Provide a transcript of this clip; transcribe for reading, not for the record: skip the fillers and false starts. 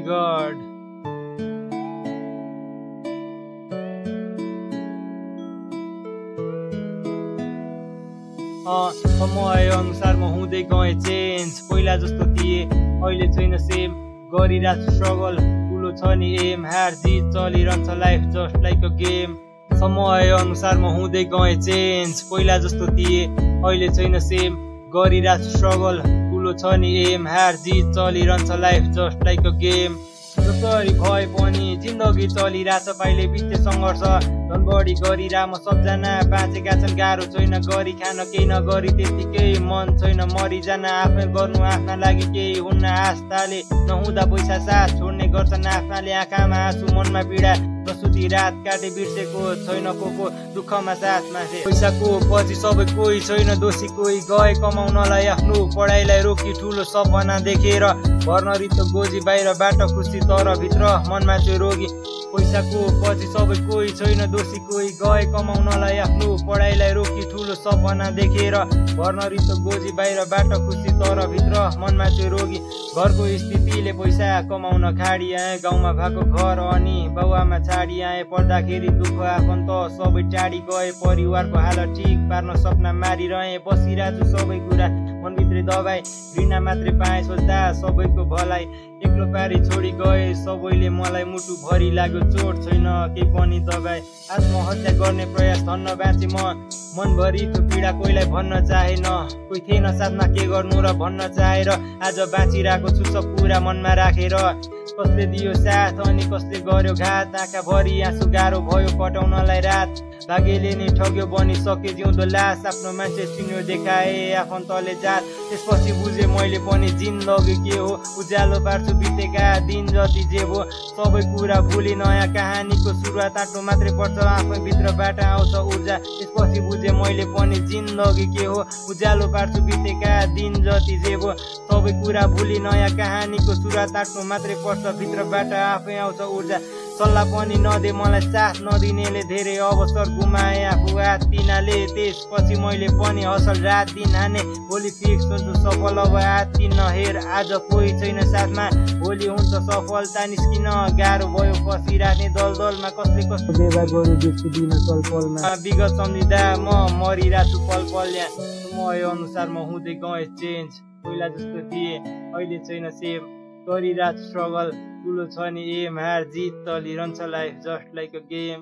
God. समय अनुसार म हुँदै गएँ चेन्ज, पहिला जस्तो थिए अहिले छैन सेम, गरिरहेको स्ट्रगल ठुलो छ नि एम, हार जित चलिरहन्छ life just like a game. समय अनुसार म हुँदै गएँ चेन्ज, पहिला जस्तो थिए अहिले छैन सेम, गरिरहेको स्ट्रगल ठुलो छ नि एम, हार जित चलिरहन्छ life just like a game. जसरी भए पनि जिन्दगी चलिरहेछ पाइले बित्ते सङ्घर्ष, झन् बढी गरिरह म सबजना बाँचेका छन्, गाह्रो छैन गरी खान केही नगरी त्यतिकै मन छैन मरिजान, आफै गर्नु आफ्ना लागि केही हुन्न आस्थाले, नहुँदा पैसा साथ छोड्ने गर्छन् आफ्नाले, आँखामा आँसु मनमा पीडा प्रसुति रात काटे बिर्सेको छैन को दुःखमा साथ मासे, पैसाको पछि सबै कोही छैन दोषी, कोही गए कमाउनलाई आफ्नो पढाइलाई रोकी ठुलो सपना देखेर, भर्न रित्त गोजी बाहिरबाट खुसी तर भित्र मनमा चाहिँ रोगी, पैसाको पछि सबै कोही छैन दोषी, कोही गए कमाउनलाई आफ्नो पढाइलाई रोकी ठुलो सपना देखेर, भर्न रित्त गोजी बाहिरबाट खुसी तर भित्र मनमा चाहिँ रोगी, घरको स्थितिले पैसा कमाउन खाडी आए, गाउँमा भएको घर अनि बाउआमा छाडी आए, पढ्दाखेरि दुःख आफन्त सबै टाढी गए, परिवारको हालत ठिक पार्न सपना मारिरहे, बसिरहेछु सबै कुरा मनभित्रै दबाई, घृणा मात्रै पाएँ सोच्दा सबैको भलाइ, एक्लो पारी छोडी गए सबैले मलाई, मुटु भरि लाग्यो चोट छैन केही पनि दबाई, आत्महत्या गर्ने प्रयास धन्न बाँचे म, मनभरि त्यो पीडा कोहीलाई भन्न चाहेन, कोही थिएन साथमा के गर्नु र भन्न चाहेर, आज बाँचिरहेको छु सब कुरा मनमा राखेर, कसले दियो साथ अनि कसले गर्यो घात, आँखाभरि आँसु गाह्रो भयो कटाउनलाई रात, भाग्यले नै ठग्यो बनिसके जिउँदो लास, आफ्नो मान्छे चिन्यो देखाए आफन्तले जात, त्यसपछि बुझे मैले पनि जिन्दगी के हो, उज्यालो पार्छु बितेका दिन जति जे भो, सबै कुरा भुली नयाँ कहानीको सुरुवात, आँटो मात्रै पर्छ आफै भित्रबाट आउँछ ऊर्जा, त्यसपछि बुझे मैले पनि जिन्दगी के हो, उज्यालो पार्छु बितेका दिन जति जे भो, सबै कुरा भुली नयाँ कहानीको सुरुवात, आँटो मात्रै पर्छ भित्रबाट आफै आउँछ ऊर्जा, सल्लाह पनि नदे मलाई साथ नदिनेले, धेरै अवसर गुमाए आफू आत्तिनाले, त्यसपछि मैले पनि असल रात दिन हाने, भोलि फिक्स हुन्छु सफल अब आत्ति नहेर, आज कोही छैन साथमा भोलि हुन्छ सफलता निस्किन, गाह्रो भयो फसिराख्ने दलदलमा, कसले कस्तो व्यवहार गर्नु बिर्सिदिन पलपलमा, विगत सम्झिँदा म मरिरहेछु पलपल, यहाँ समय अनुसार म हुँदै गएँ चेन्ज, पहिला जस्तो थिए अहिले छैन सेम, गरिरहेको स्ट्रगल ठुलो छ नि एम, हार जित चलिरहन्छ life just like a game.